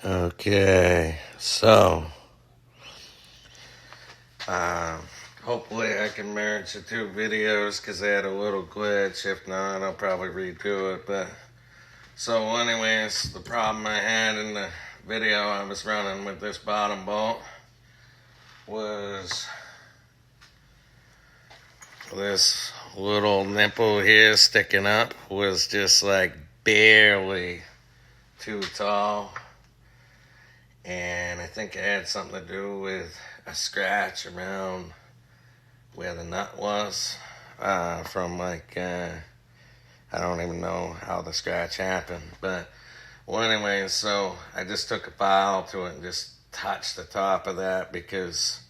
Okay, so hopefully I can merge the two videos because I had a little glitch. If not, I'll probably redo it. But so, anyways, the problem I had in the video I was running with this bottom bolt was this little nipple here sticking up was just like barely too tall. And I think it had something to do with a scratch around where the nut was from I don't even know how the scratch happened. But, well, anyway, so I just took a file to it and just touched the top of that because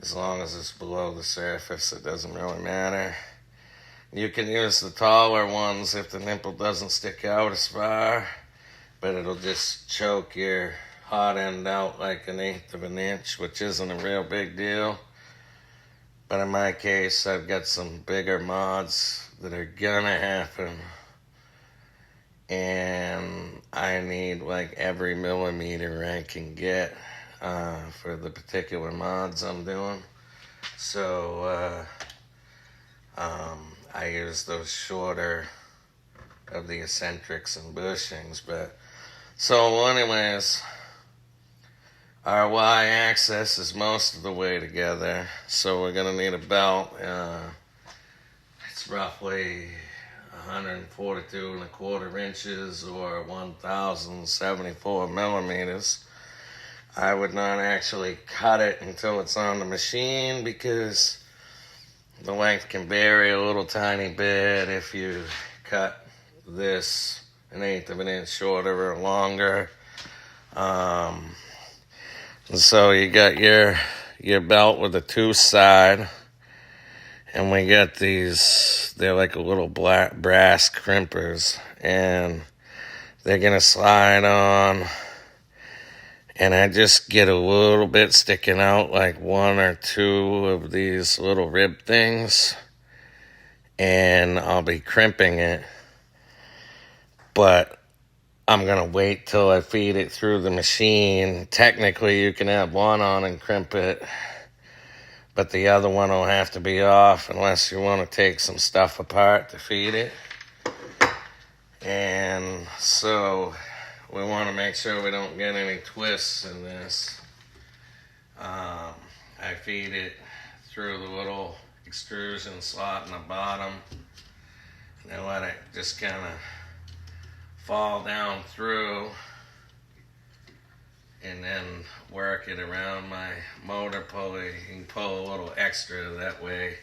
as long as it's below the surface, it doesn't really matter. You can use the taller ones if the nipple doesn't stick out as far, but it'll just choke your hot end out like 1/8 of an inch, which isn't a real big deal. But in my case, I've got some bigger mods that are gonna happen, and I need like every millimeter I can get for the particular mods I'm doing. So I use those shorter of the eccentrics and bushings. But so anyways, our y-axis is most of the way together, so we're going to need a belt. It's roughly 142 1/4 inches or 1,074 millimeters. I would not actually cut it until it's on the machine because the length can vary a little tiny bit if you cut this 1/8 of an inch shorter or longer. And so you got your belt with a two side, and we got these, they're like a little black brass crimpers, and they're gonna slide on, and I just get a little bit sticking out, like 1 or 2 of these little rib things, and I'll be crimping it, but I'm going to wait till I feed it through the machine. Technically, you can have one on and crimp it, but the other one will have to be off unless you want to take some stuff apart to feed it. And so we want to make sure we don't get any twists in this. I feed it through the little extrusion slot in the bottom, and then let it just kind of fall down through, and then work it around my motor pulley. You can pull a little extra that way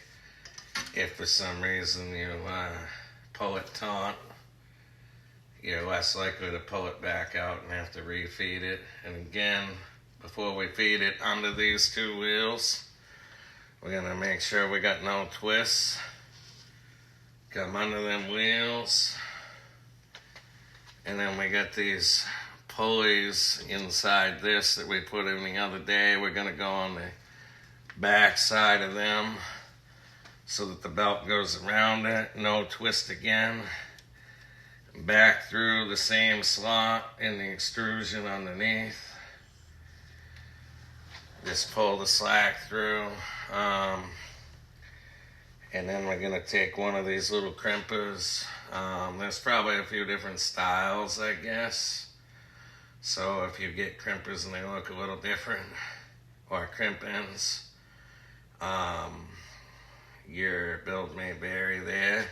if for some reason you pull it taut, you're less likely to pull it back out and have to refeed it. And again, before we feed it under these 2 wheels, we're going to make sure we got no twists. Come under them wheels. And then we got these pulleys inside this that we put in the other day. We're going to go on the back side of them so that the belt goes around it. No twist again. Back through the same slot in the extrusion underneath. Just pull the slack through. And then we're going to take one of these little crimpers. There's probably a few different styles, I guess. So if you get crimpers and they look a little different, or crimp ends, your build may vary there.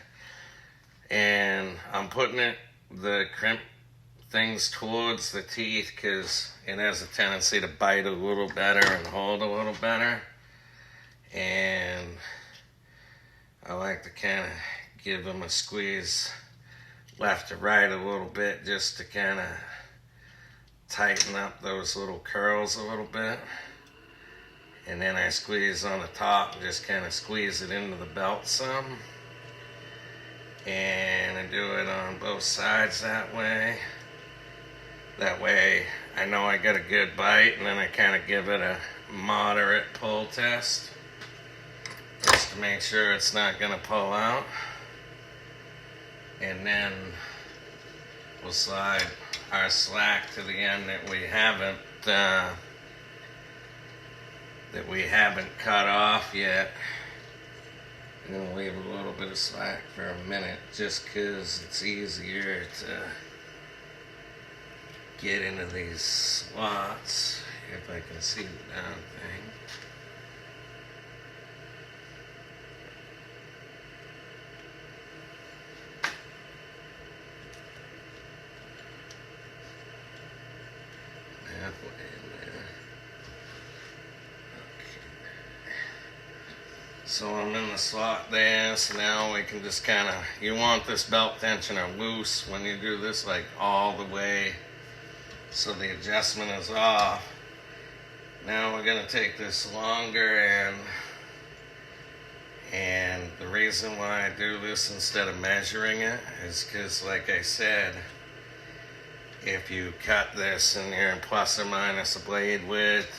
And I'm putting the crimp things towards the teeth because it has a tendency to bite a little better and hold a little better. And I like to kind of give them a squeeze left to right a little bit just to kind of tighten up those little curls a little bit. And then I squeeze on the top and just kind of squeeze it into the belt some. And I do it on both sides that way. That way I know I got a good bite, and then I kind of give it a moderate pull test just to make sure it's not going to pull out. And then we'll slide our slack to the end that we haven't cut off yet. I'm gonna leave a little bit of slack for a minute just because it's easier to get into these slots if I can see the darn thing. Halfway in there. Okay. So I'm in the slot there, so now we can just kind of, you want this belt tensioner loose when you do this, like all the way, so the adjustment is off. Now we're going to take this longer end, and the reason why I do this instead of measuring it is because, like I said, if you cut this and you're in plus or minus a blade width,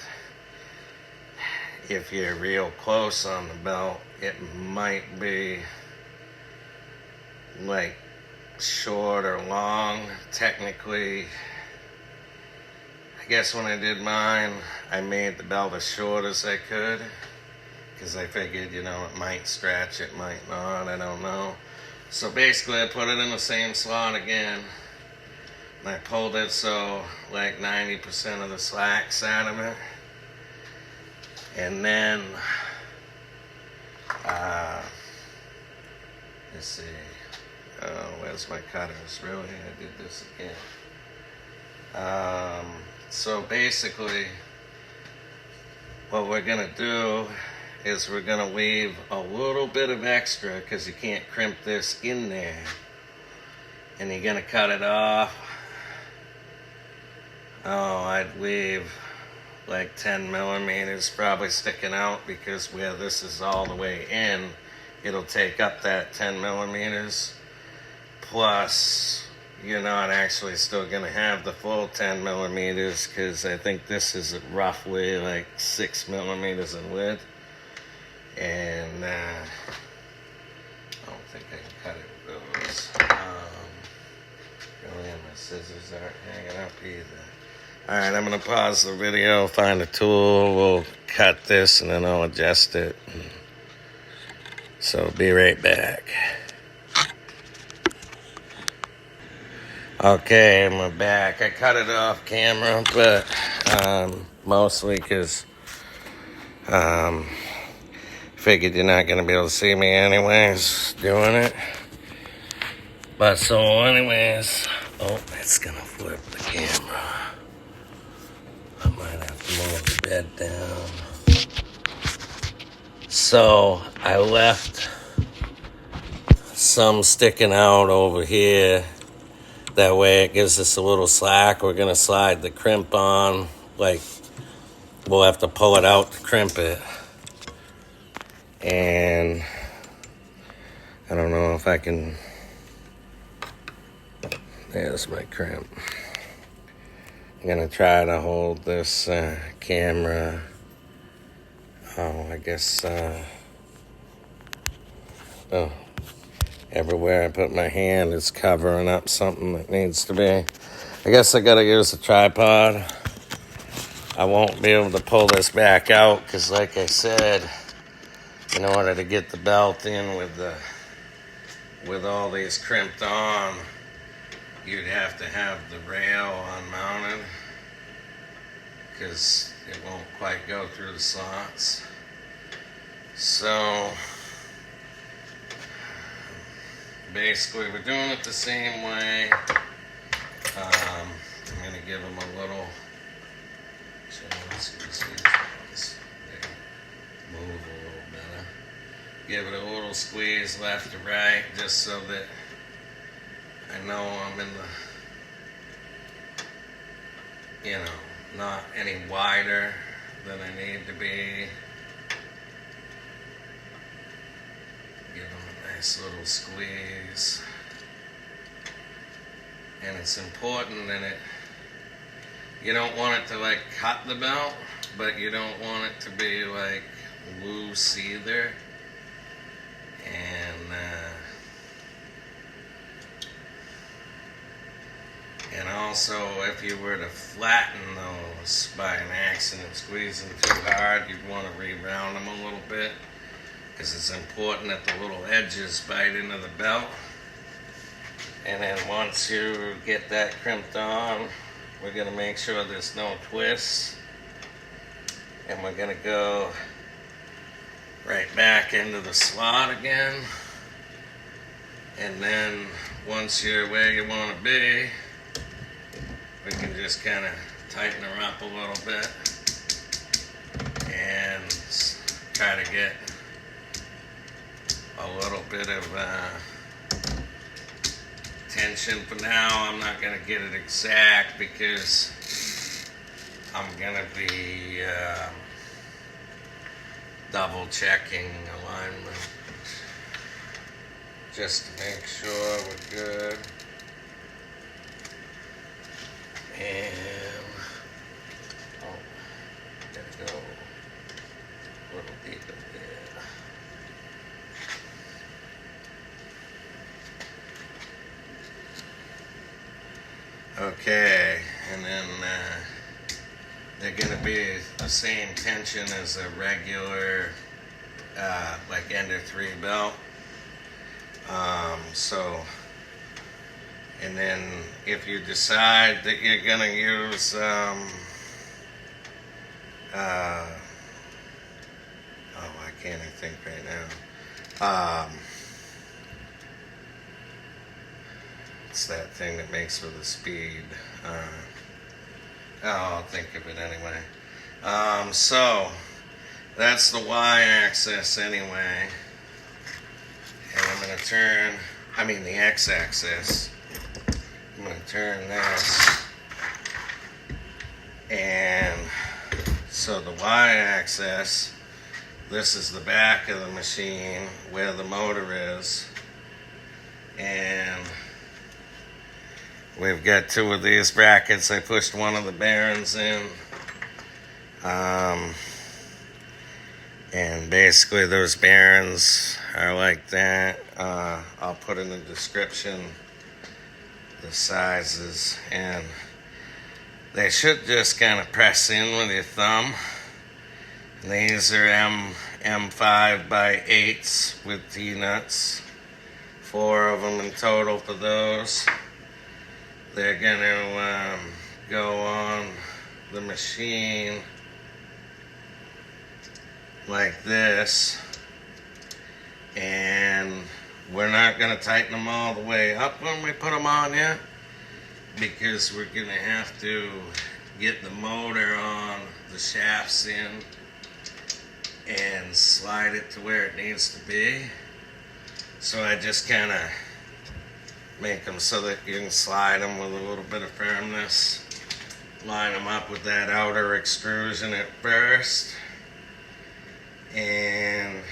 if you're real close on the belt, it might be like short or long. Technically, I guess when I did mine, I made the belt as short as I could because I figured, it might stretch, it might not, I don't know. So basically I put it in the same slot again, and I pulled it so like 90% of the slack's out of it. And then, let's see, where's my cutters? Really, I did this again. So basically, what we're gonna do is we're gonna leave a little bit of extra because you can't crimp this in there, and you're gonna cut it off. Oh, I'd leave like 10 millimeters probably sticking out, because where this is all the way in, it'll take up that 10 millimeters. Plus, you're not actually still going to have the full 10 millimeters, because I think this is roughly like 6 millimeters in width. And I don't think I can cut it with those. Really, my scissors aren't hanging up either. Alright, I'm going to pause the video, find a tool, we'll cut this, and then I'll adjust it. So, be right back. Okay, I'm back. I cut it off camera, but mostly because figured you're not going to be able to see me anyways doing it. But so anyways, it's going to flip the camera. I might have to move the bed down. So I left some sticking out over here. That way it gives us a little slack. We're going to slide the crimp on. Like, we'll have to pull it out to crimp it. And I don't know if I can. There's my crimp. I'm going to try to hold this camera. I guess, everywhere I put my hand is covering up something that needs to be. I guess I got to use a tripod. I won't be able to pull this back out because, like I said, in order to get the belt in with all these crimped on, you'd have to have the rail unmounted because it won't quite go through the slots. So basically we're doing it the same way. I'm going to give them a little, so let's see these they move a little better. Give it a little squeeze left to right just so that I know I'm in the, not any wider than I need to be. Give them a nice little squeeze. And it's important that you don't want it to like cut the belt, but you don't want it to be like loose either. And also, if you were to flatten those by an accident squeezing too hard, you'd want to re-round them a little bit, because it's important that the little edges bite into the belt. And then once you get that crimped on, we're going to make sure there's no twists. And we're going to go right back into the slot again. And then once you're where you want to be, we can just kind of tighten her up a little bit and try to get a little bit of tension. For now, I'm not going to get it exact because I'm going to be double checking alignment just to make sure we're good. And gotta go a little deeper there. Okay, and then they're gonna be the same tension as a regular, like Ender 3 belt. And then if you decide that you're gonna use, I can't even think right now. It's that thing that makes for the speed. I'll think of it anyway. So that's the y-axis anyway. And I'm going to turn, the x-axis. I'm going to turn this. And so the y-axis, this is the back of the machine where the motor is. And we've got two of these brackets. I pushed one of the bearings in. And basically those bearings are like that. I'll put in the description the sizes, and they should just kind of press in with your thumb. And these are M5 by 8s with T-nuts. 4 of them in total for those. They're going to go on the machine like this, and we're not going to tighten them all the way up when we put them on yet, because we're going to have to get the motor on the shafts in and slide it to where it needs to be. So I just kind of make them so that you can slide them with a little bit of firmness. Line them up with that outer extrusion at first. And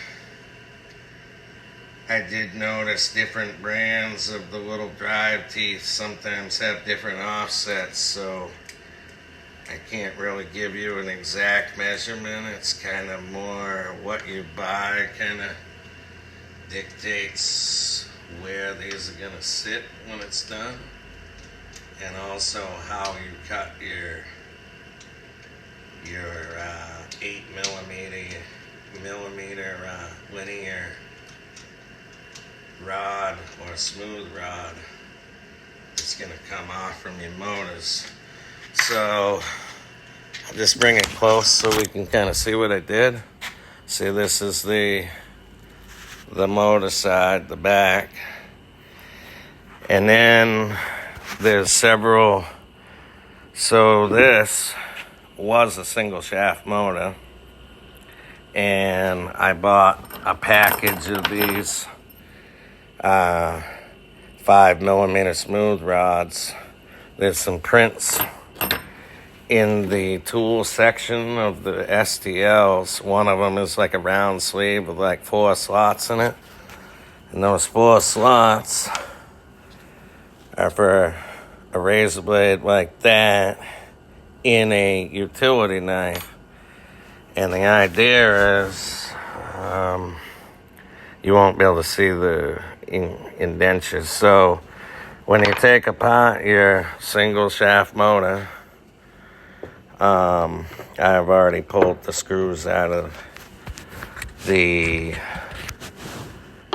I did notice different brands of the little drive teeth sometimes have different offsets, so I can't really give you an exact measurement. It's kind of more what you buy kind of dictates where these are going to sit when it's done, and also how you cut your 8 millimeter linear rod or smooth rod that's going to come off from your motors. So I'll just bring it close so we can kind of see what I did. See, this is the motor side, the back. And then there's several. So this was a single shaft motor, and I bought a package of these 5 millimeter smooth rods. There's some prints in the tool section of the STLs. One of them is like a round sleeve with like 4 slots in it. And those 4 slots are for a razor blade like that in a utility knife. And the idea is you won't be able to see the indentures. So when you take apart your single shaft motor, I've already pulled the screws out of the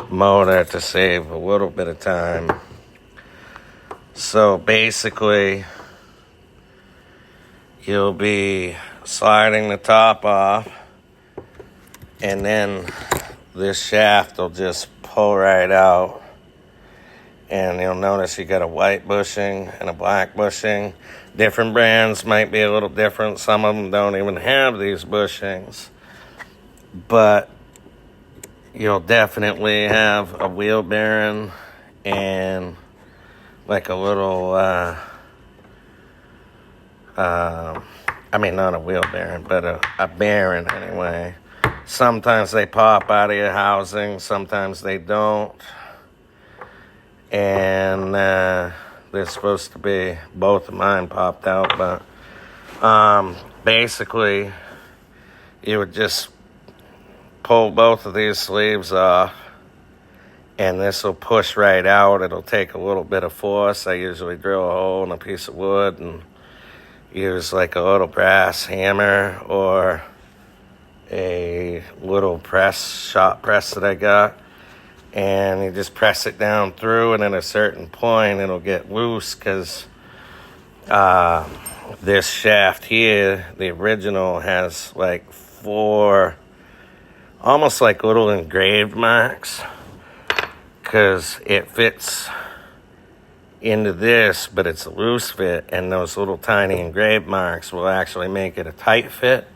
motor to save a little bit of time. So basically, you'll be sliding the top off, and then this shaft will just pull right out. And you'll notice you got a white bushing and a black bushing. Different brands might be a little different. Some of them don't even have these bushings. But you'll definitely have a wheel bearing and like a little, I mean, not a wheel bearing, but a bearing anyway. Sometimes they pop out of your housing, sometimes they don't. And they're supposed to be, both of mine popped out, but basically you would just pull both of these sleeves off, and this will push right out. It'll take a little bit of force. I usually drill a hole in a piece of wood and use like a little brass hammer or a little shop press that I got, and you just press it down through, and at a certain point it'll get loose because this shaft here, the original, has like 4 almost like little engraved marks, because it fits into this, but it's a loose fit, and those little tiny engraved marks will actually make it a tight fit.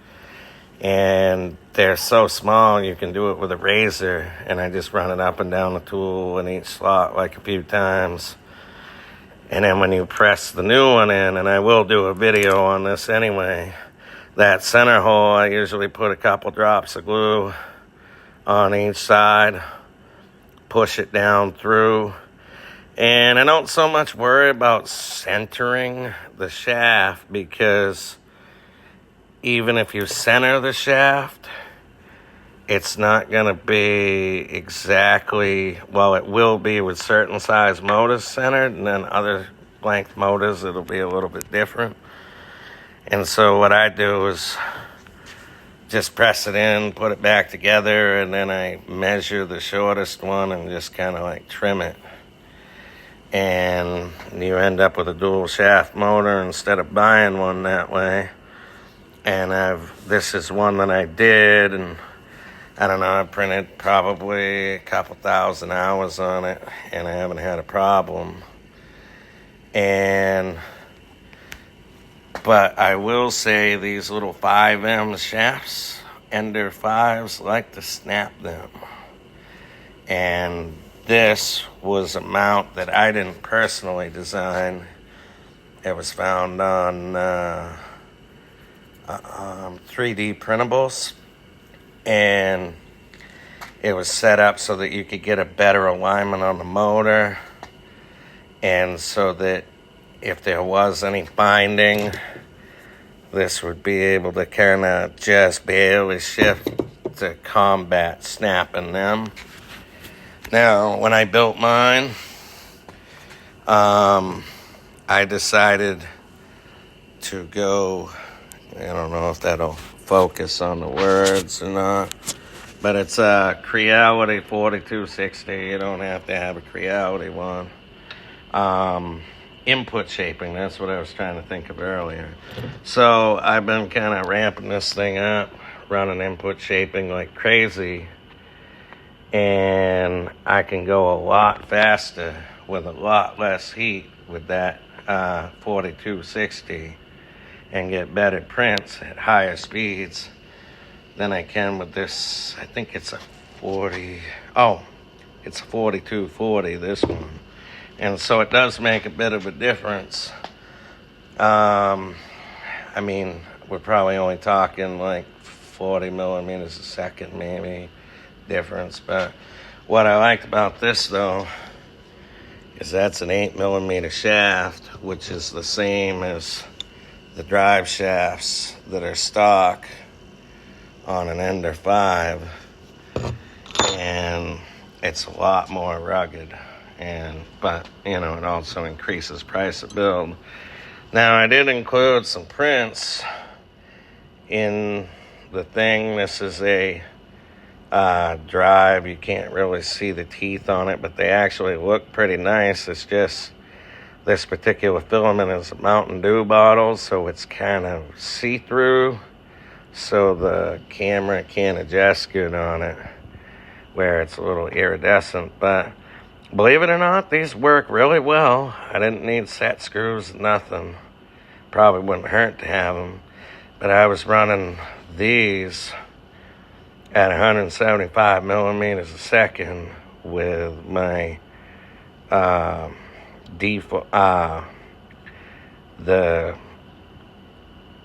And they're so small you can do it with a razor, and I just run it up and down the tool in each slot like a few times. And then when you press the new one in, and I will do a video on this anyway, that center hole, I usually put a couple drops of glue on each side, push it down through, and I don't so much worry about centering the shaft, because even if you center the shaft, it's not going to be exactly, well, it will be with certain size motors centered, and then other length motors, it'll be a little bit different. And so what I do is just press it in, put it back together, and then I measure the shortest one and just kind of like trim it. And you end up with a dual shaft motor instead of buying one that way. And this is one that I did, and I don't know, I printed probably a couple thousand hours on it, and I haven't had a problem. But I will say these little 5M shafts, Ender 5s, like to snap them. And this was a mount that I didn't personally design. It was found on 3D printables, and it was set up so that you could get a better alignment on the motor, and so that if there was any binding, this would be able to kind of just barely shift to combat snapping them. Now, when I built mine, I decided to go, I don't know if that'll focus on the words or not, but it's a Creality 4260. You don't have to have a Creality one. Input shaping, that's what I was trying to think of earlier. So I've been kind of ramping this thing up, running input shaping like crazy, and I can go a lot faster with a lot less heat with that 4260 and get better prints at higher speeds than I can with this. I think it's a 4240, this one. And so it does make a bit of a difference. I mean, we're probably only talking like 40 millimeters a second, maybe, difference. But what I liked about this, though, is that's an 8 millimeter shaft, which is the same as the drive shafts that are stock on an Ender 5. And it's a lot more rugged. but you know, it also increases price of build. Now, I did include some prints in the thing. This is a drive. You can't really see the teeth on it, but they actually look pretty nice. It's just this particular filament is a Mountain Dew bottle, so it's kind of see-through, so the camera can't adjust good on it, where it's a little iridescent. But believe it or not, these work really well. I didn't need set screws, nothing. Probably wouldn't hurt to have them. But I was running these at 175 millimeters a second with my the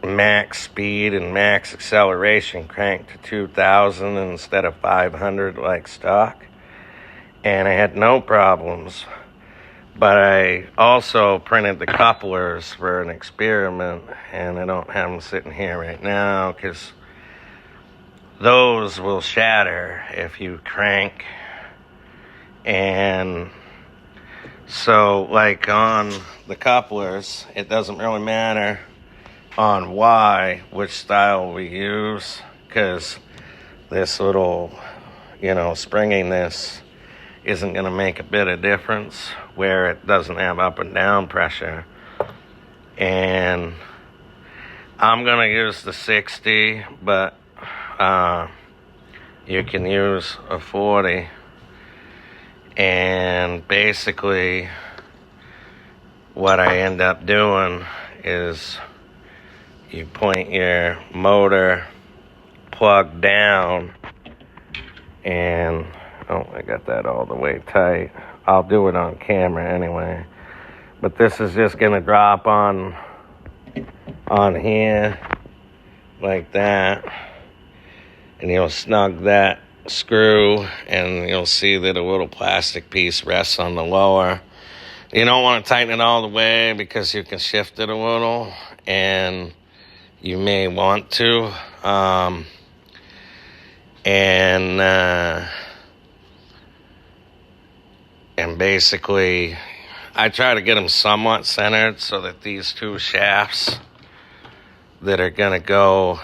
max speed and max acceleration cranked to 2,000 instead of 500 like stock, and I had no problems. But I also printed the couplers for an experiment, and I don't have them sitting here right now because those will shatter if you crank. And so, like on the couplers, it doesn't really matter on which style we use, because this little, springiness isn't going to make a bit of difference where it doesn't have up and down pressure. And I'm going to use the 60, but you can use a 40. And basically what I end up doing is you point your motor plug down, and I got that all the way tight. I'll do it on camera anyway. But this is just going to drop on here like that. And you'll snug that screw, and you'll see that a little plastic piece rests on the lower. You don't want to tighten it all the way because you can shift it a little, and you may want to. And basically, I try to get them somewhat centered so that these two shafts that are going to go,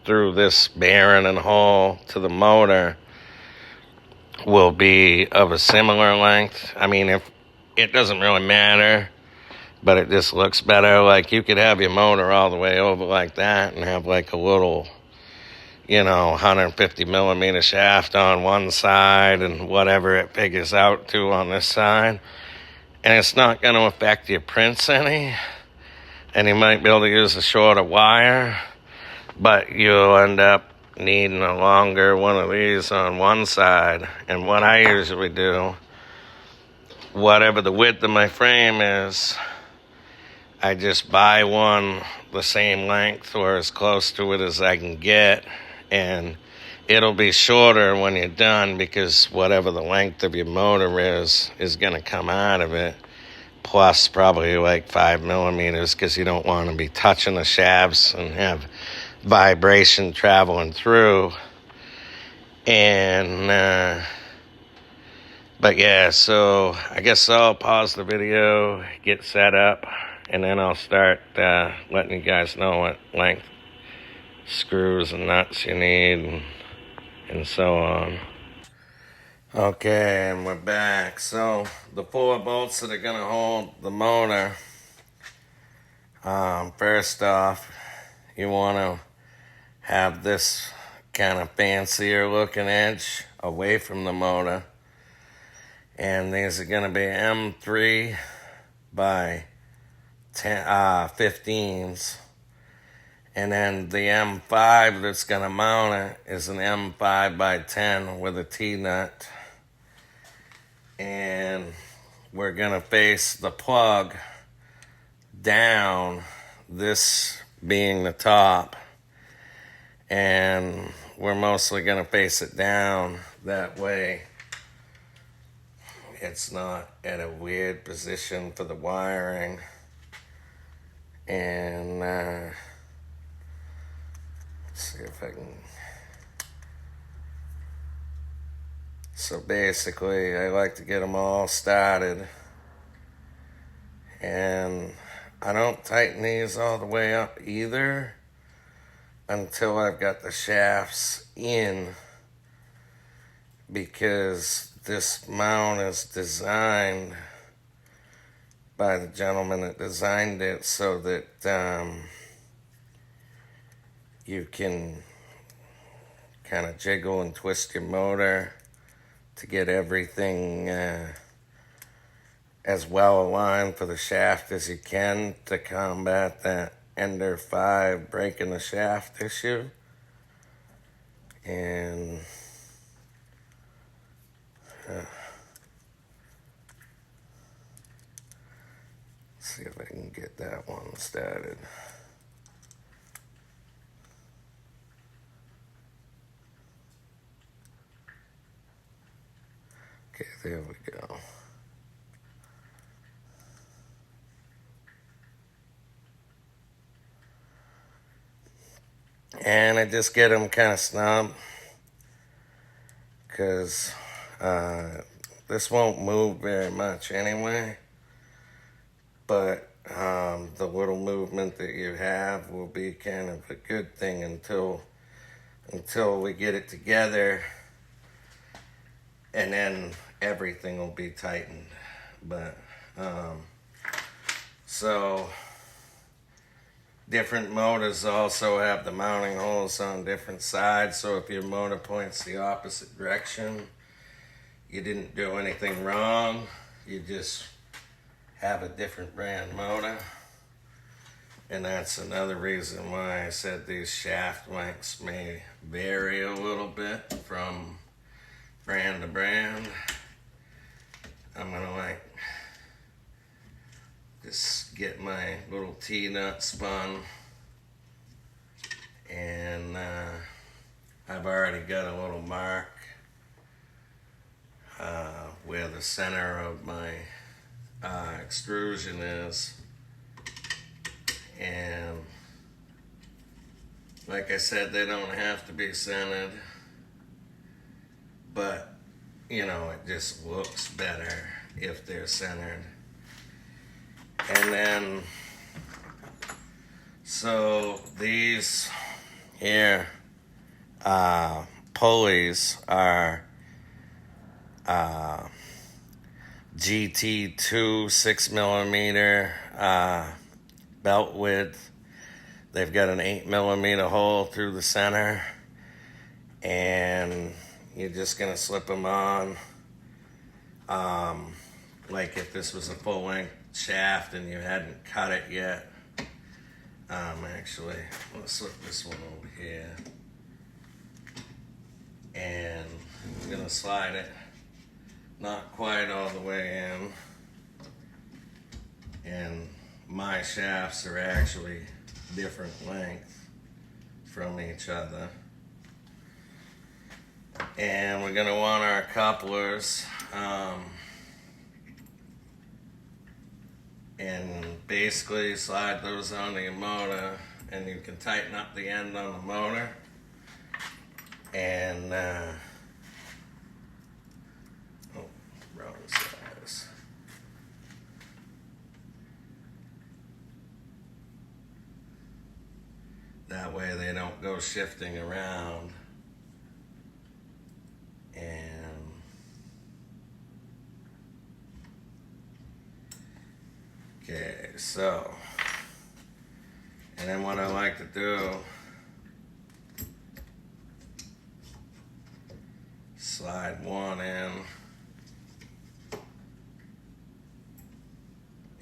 through this bearing and hole to the motor will be of a similar length. I mean, if it doesn't really matter, but it just looks better. Like, you could have your motor all the way over like that and have like a little, 150 millimeter shaft on one side and whatever it figures out to on this side. And it's not going to affect your prints any. And you might be able to use a shorter wire, but you'll end up needing a longer one of these on one side. And what I usually do, whatever the width of my frame is, I just buy one the same length or as close to it as I can get. And it'll be shorter when you're done, because whatever the length of your motor is going to come out of it, plus probably like 5 millimeters, because you don't want to be touching the shafts and have vibration traveling through. And but yeah, so I guess I'll pause the video, get set up, and then I'll start letting you guys know what length screws and nuts you need and so on. Okay, and we're back. So the 4 bolts that are going to hold the motor, first off, you want to have this kind of fancier looking edge away from the motor. And these are going to be M3 by 15s. And then the M5 that's going to mount it is an M5 by 10 with a T-nut. And we're going to face the plug down, this being the top. And we're mostly going to face it down that way. It's not at a weird position for the wiring. And let's see if I can. So basically, I like to get them all started. And I don't tighten these all the way up either until I've got the shafts in, because this mount is designed by the gentleman that designed it so that you can kind of jiggle and twist your motor to get everything as well aligned for the shaft as you can to combat that Ender 5 breaking the shaft issue. And let's see if I can get that one started. Okay, there we go. And I just get them kind of snug, because this won't move very much anyway, but the little movement that you have will be kind of a good thing until we get it together, and then everything will be tightened. But so different motors also have the mounting holes on different sides, so if your motor points the opposite direction, you didn't do anything wrong. You just have a different brand motor. And that's another reason why I said these shaft lengths may vary a little bit from brand to brand. I'm gonna just get my little T-nut spun, and I've already got a little mark where the center of my extrusion is. And like I said, they don't have to be centered, but you know, it just looks better if they're centered. And then, so these here pulleys are GT2 6mm belt width. They've got an 8mm hole through the center, and you're just gonna slip them on. Like if this was a full length shaft and you hadn't cut it yet. Actually, let's slip this one over here, and I'm gonna slide it not quite all the way in, and my shafts are actually different lengths from each other. And we're gonna want our couplers, and basically slide those onto your motor, and you can tighten up the end on the motor, and wrong size. That way they don't go shifting around. And okay, so, and then what I like to do, slide one in,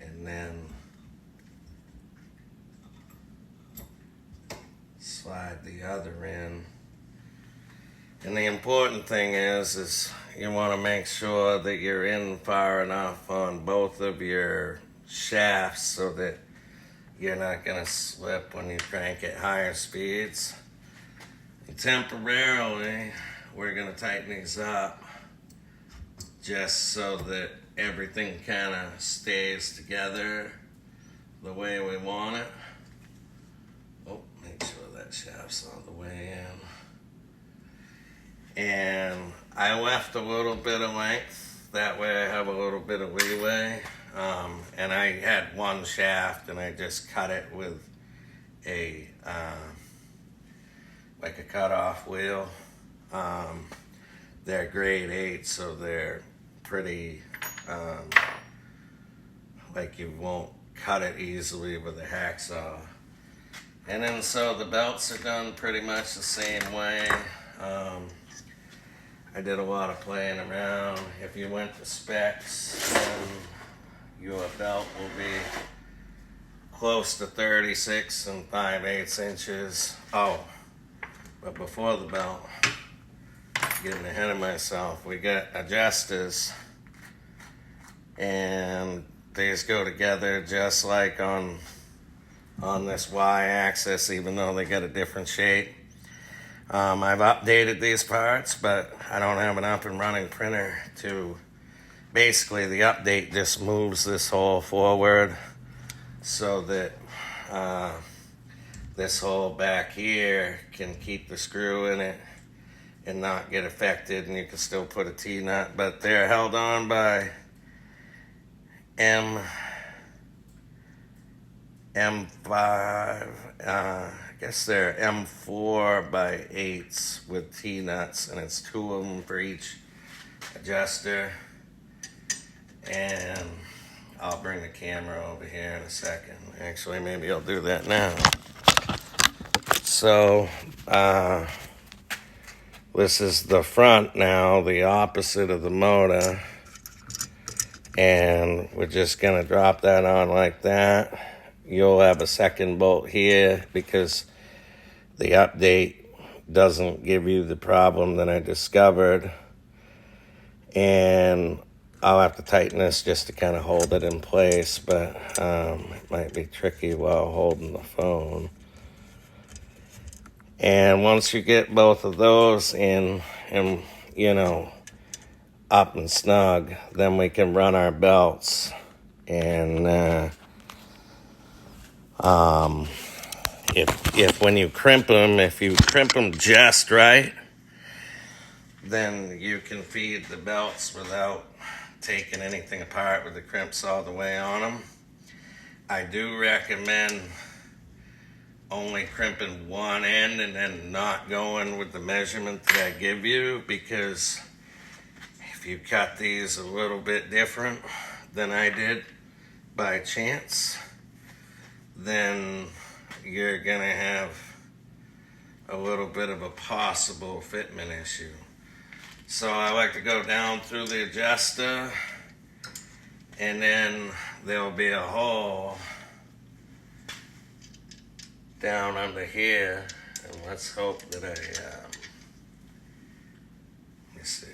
and then slide the other in. And the important thing is you want to make sure that you're in far enough on both of your shafts so that you're not going to slip when you crank at higher speeds. And temporarily, we're going to tighten these up just so that everything kind of stays together the way we want it. Oh, make sure that shaft's all the way in. And I left a little bit of length. That way I have a little bit of leeway. And I had one shaft and I just cut it with a like a cutoff wheel. They're grade 8, so they're pretty like you won't cut it easily with a hacksaw. And then so the belts are done pretty much the same way. I did a lot of playing around. If you went to specs, then your belt will be close to 36 and 5/8 inches. Oh, but before the belt, getting ahead of myself, we got adjusters, and these go together just like on this Y-axis, even though they got a different shape. I've updated these parts, but I don't have an up and running printer to, basically the update just moves this hole forward so that this hole back here can keep the screw in it and not get affected, and you can still put a T-nut, but they're held on by M5, I guess they're M4 by 8s with T-nuts, and it's 2 of them for each adjuster. And I'll bring the camera over here in a second. Actually, maybe I'll do that now. So, this is the front now, the opposite of the motor. And we're just going to drop that on like that. You'll have a second bolt here because the update doesn't give you the problem that I discovered. And I'll have to tighten this just to kind of hold it in place, but it might be tricky while holding the phone. And once you get both of those in, and you know, up and snug, then we can run our belts. And if when you crimp them just right, then you can feed the belts without taking anything apart with the crimps all the way on them. I do recommend only crimping one end and then not going with the measurement that I give you, because if you cut these a little bit different than I did by chance, then you're gonna have a little bit of a possible fitment issue. So I like to go down through the adjuster, and then there'll be a hole down under here, and let's hope that let me see.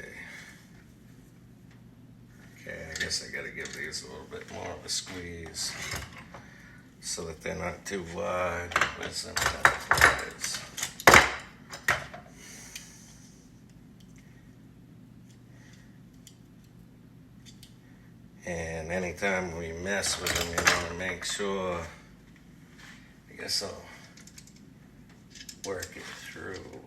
Okay, I guess I gotta give these a little bit more of a squeeze so that they're not too wide. Where's them pliers? And anytime we mess with them, you want to make sure, I guess I'll work it through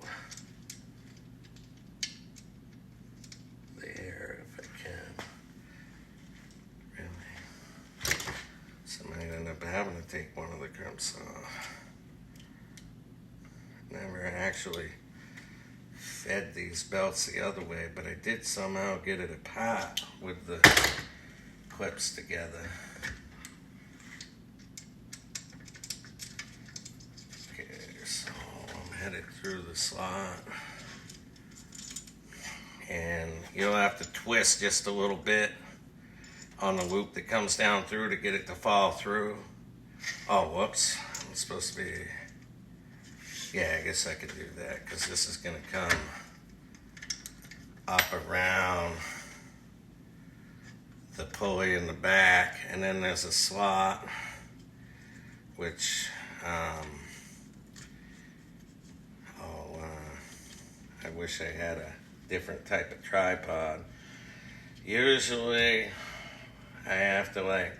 there if I can. Really. So I might end up having to take one of the crimps off. Never actually fed these belts the other way, but I did somehow get it apart with the clips together. Okay, so I'm headed through the slot, and you'll have to twist just a little bit on the loop that comes down through to get it to fall through. Oh, whoops, I'm supposed to be, yeah, I guess I could do that, because this is going to come up around the pulley in the back, and then there's a slot, which I wish I had a different type of tripod. Usually I have to like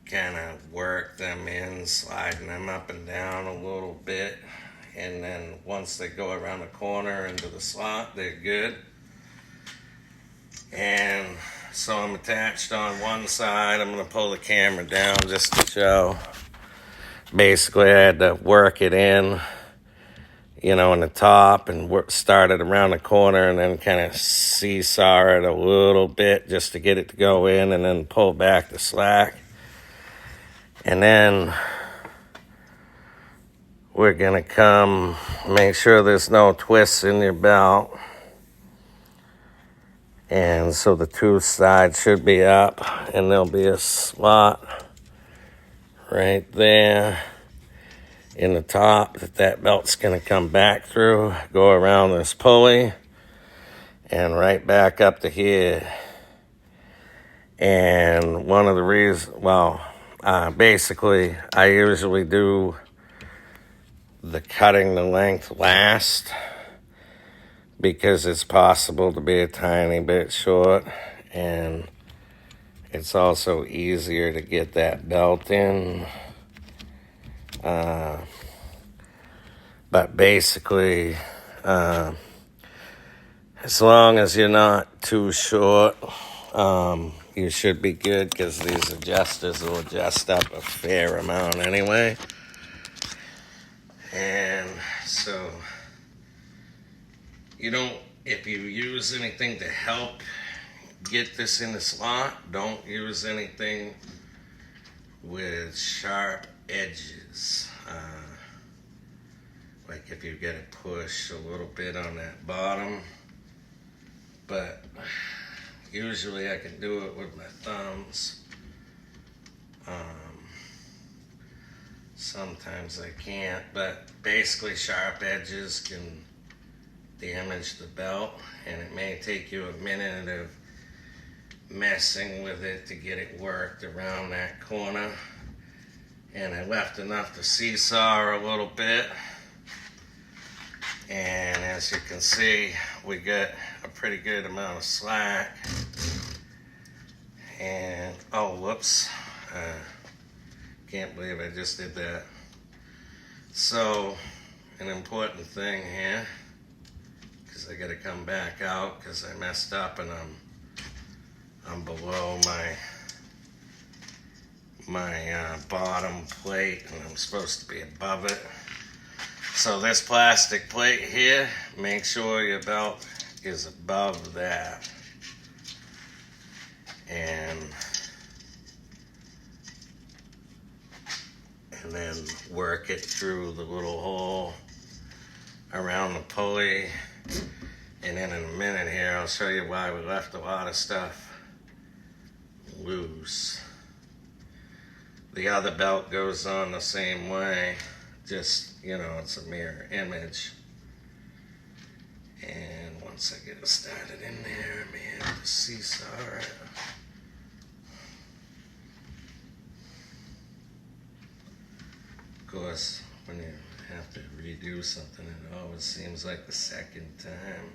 kind of work them in, sliding them up and down a little bit, and then once they go around the corner into the slot, they're good. And so I'm attached on one side. I'm going to pull the camera down just to show. Basically, I had to work it in, in the top and start it around the corner and then kind of seesaw it a little bit just to get it to go in and then pull back the slack. And then we're going to make sure there's no twists in your belt. And so the two sides should be up, and there'll be a slot right there in the top that belt's going to come back through, go around this pulley, and right back up to here. And one of the reasons, basically, I usually do the cutting the length last, because it's possible to be a tiny bit short, and it's also easier to get that belt in. But basically, as long as you're not too short, you should be good, because these adjusters will adjust up a fair amount anyway. And so if you use anything to help get this in the slot, don't use anything with sharp edges. Like if you get to push a little bit on that bottom. But usually I can do it with my thumbs. Sometimes I can't, but basically sharp edges can damage the belt, and it may take you a minute of messing with it to get it worked around that corner. And I left enough to seesaw a little bit, and as you can see, we got a pretty good amount of slack. And whoops, can't believe I just did that. So an important thing here, I got to come back out because I messed up, and I'm below my bottom plate, and I'm supposed to be above it. So this plastic plate here, make sure your belt is above that, and then work it through the little hole around the pulley. And then in a minute here, I'll show you why we left a lot of stuff loose. The other belt goes on the same way, just, it's a mirror image. And once I get it started in there, I may have to seesaw it. Of course, when you have to redo something, it always seems like the second time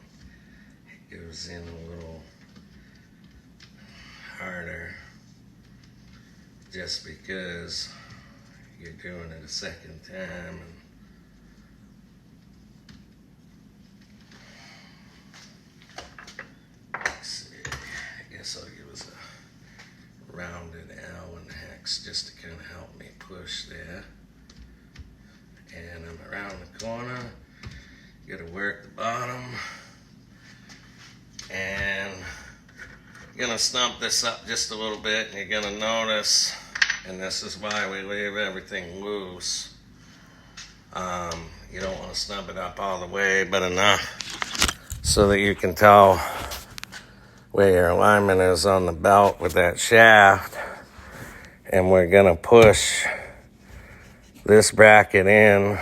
it goes in a little harder, just because you're doing it a second time. And let's see, I guess I'll give us a rounded Allen hex just to kind of help me push there. And I'm around the corner, you gotta work the bottom, and you're gonna snub this up just a little bit, and you're gonna notice, and this is why we leave everything loose. You don't want to snub it up all the way, but enough so that you can tell where your alignment is on the belt with that shaft. And we're gonna push this bracket in,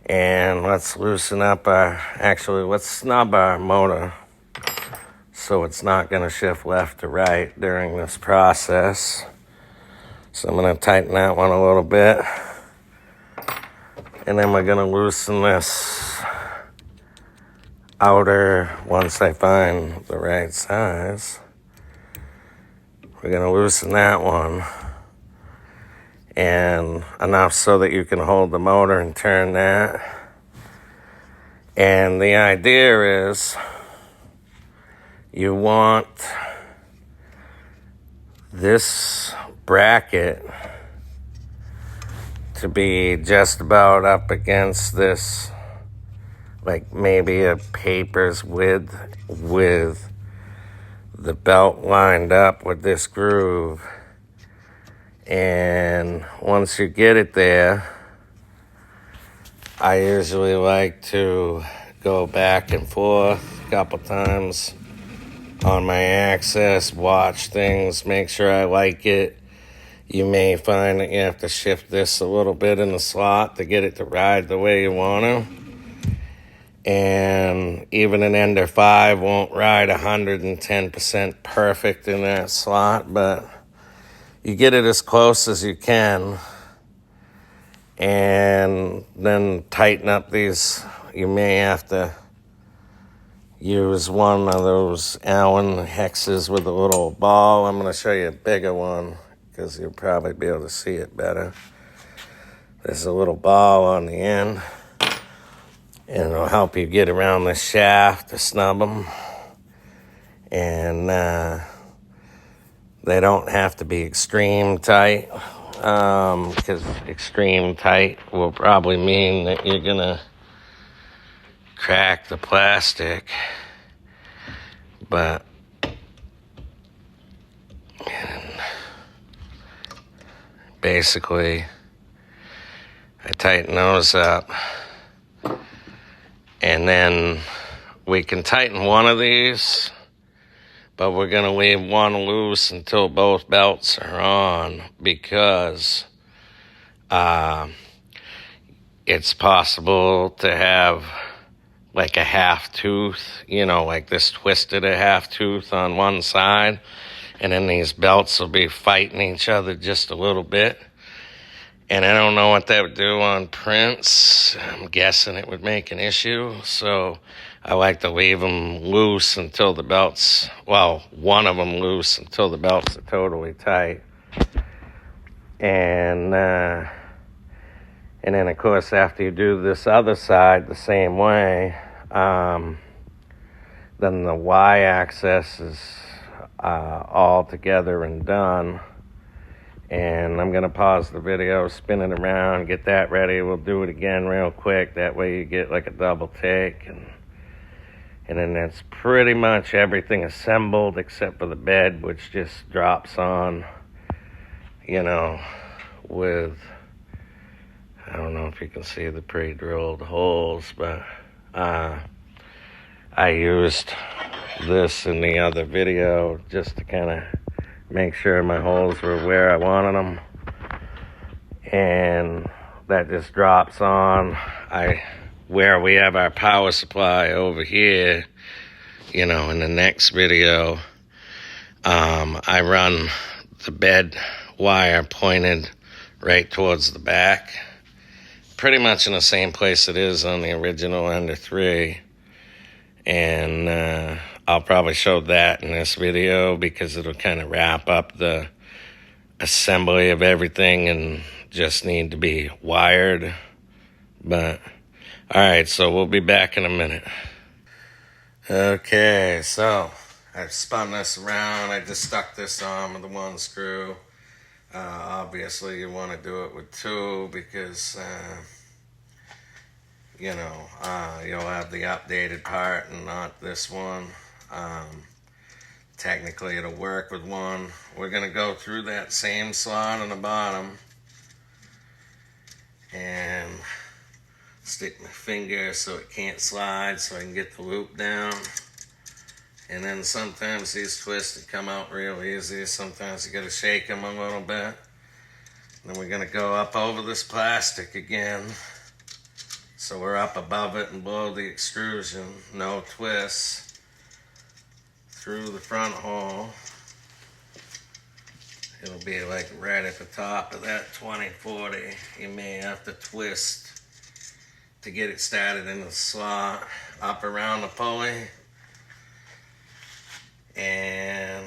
and let's loosen up let's snub our motor so it's not going to shift left to right during this process. So I'm going to tighten that one a little bit, and then we're going to loosen this outer once I find the right size. We're going to loosen that one. and enough so that you can hold the motor and turn that. And the idea is you want this bracket to be just about up against this, like maybe a paper's width with the belt lined up with this groove. And once you get it there, I usually like to go back and forth a couple times on my axis, watch things, make sure I like it. You may find that you have to shift this a little bit in the slot to get it to ride the way you want to. And even an Ender 5 won't ride 110% perfect in that slot, but you get it as close as you can. And then tighten up these. You may have to use one of those Allen hexes with a little ball. I'm going to show you a bigger one because you'll probably be able to see it better. There's a little ball on the end, and it'll help you get around the shaft to snub them. And they don't have to be extreme tight, because extreme tight will probably mean that you're going to crack the plastic. But basically, I tighten those up, and then we can tighten one of these, but we're going to leave one loose until both belts are on, because it's possible to have like a half tooth, like this twisted a half tooth on one side, and then these belts will be fighting each other just a little bit. And I don't know what that would do on prints. I'm guessing it would make an issue. So I like to leave them loose until the belts, one of them loose until the belts are totally tight. And then, of course, after you do this other side the same way, then the Y-axis is all together and done. And I'm going to pause the video, spin it around, get that ready. We'll do it again real quick. That way you get like a double take. And then that's pretty much everything assembled except for the bed, which just drops on, with, I don't know if you can see the pre-drilled holes, but I used this in the other video just to kind of make sure my holes were where I wanted them. And that just drops on. Where we have our power supply over here, in the next video, I run the bed wire pointed right towards the back, pretty much in the same place it is on the original Ender 3. And I'll probably show that in this video because it'll kind of wrap up the assembly of everything and just need to be wired. But all right, so we'll be back in a minute. Okay, so I've spun this around. I just stuck this on with the one screw. Obviously, you want to do it with two because, you'll have the updated part and not this one. Technically, it'll work with one. We're going to go through that same slot on the bottom and stick my finger so it can't slide so I can get the loop down. And then sometimes these twists come out real easy. Sometimes you got to shake them a little bit. Then we're going to go up over this plastic again. So we're up above it and below the extrusion. No twists. Through the front hole. It'll be like right at the top of that 2040. You may have to twist to get it started in the slot, up around the pulley. And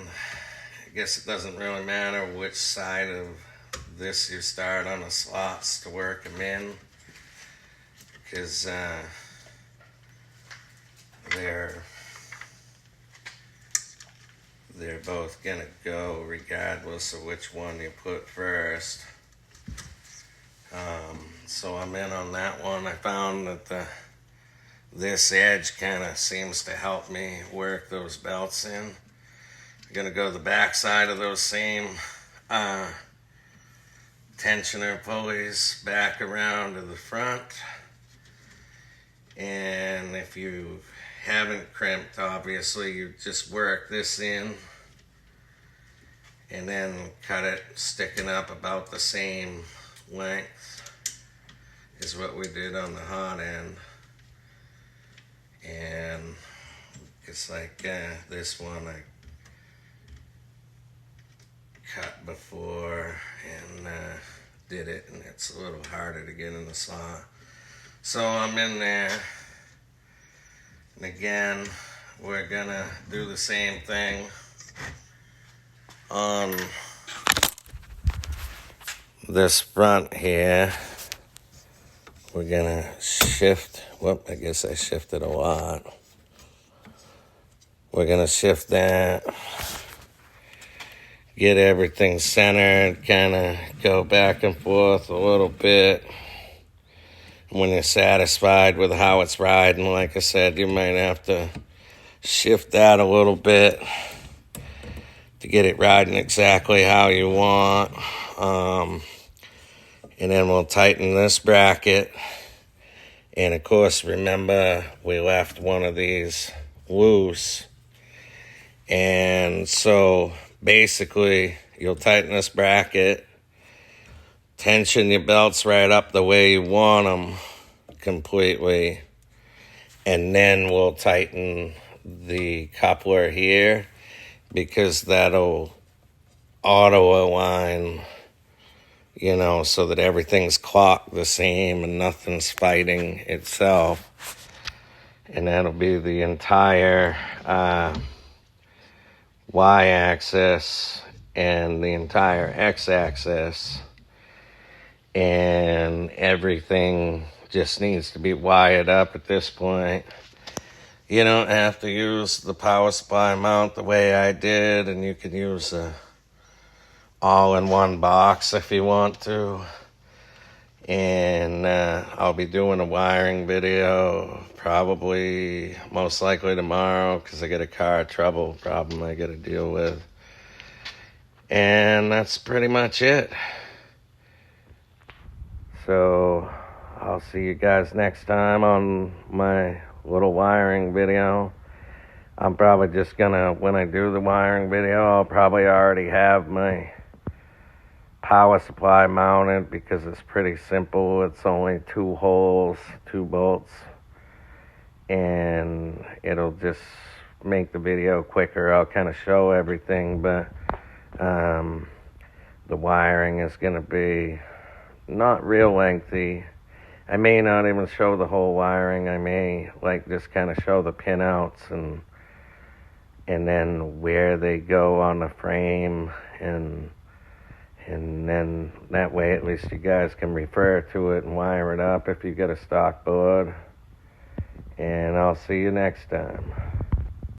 I guess it doesn't really matter which side of this you start on the slots to work them in, because they're both gonna go regardless of which one you put first. So I'm in on that one. I found that this edge kind of seems to help me work those belts in. I'm gonna go to the back side of those same tensioner pulleys back around to the front. And if you haven't crimped, obviously you just work this in and then cut it sticking up about the same length is what we did on the hot end. And it's like this one I cut before and did it, and it's a little harder to get in the slot. So I'm in there, and again we're gonna do the same thing on this front here. We're gonna shift, I guess I shifted a lot. We're gonna shift that, get everything centered, kind of go back and forth a little bit. When you're satisfied with how it's riding, like I said, you might have to shift that a little bit to get it riding exactly how you want. And then we'll tighten this bracket. And of course, remember, we left one of these loose. And so basically, you'll tighten this bracket, tension your belts right up the way you want them completely. And then we'll tighten the coupler here, because that'll auto align, so that everything's clocked the same and nothing's fighting itself. And that'll be the entire Y-axis and the entire X-axis. And everything just needs to be wired up at this point. You don't have to use the power supply mount the way I did, and you can use a all-in-one box if you want to. And I'll be doing a wiring video probably most likely tomorrow, because I got a car trouble problem I got to deal with. And that's pretty much it. So I'll see you guys next time on my little wiring video. I'm probably just gonna, when I do the wiring video, I'll probably already have my power supply mounted, because it's pretty simple. It's only 2 holes, 2 bolts, and it'll just make the video quicker. I'll kind of show everything, but the wiring is going to be not real lengthy. I may not even show the whole wiring. I may just kind of show the pinouts and then where they go on the frame, and then that way at least you guys can refer to it and wire it up if you get a stock board. And I'll see you next time.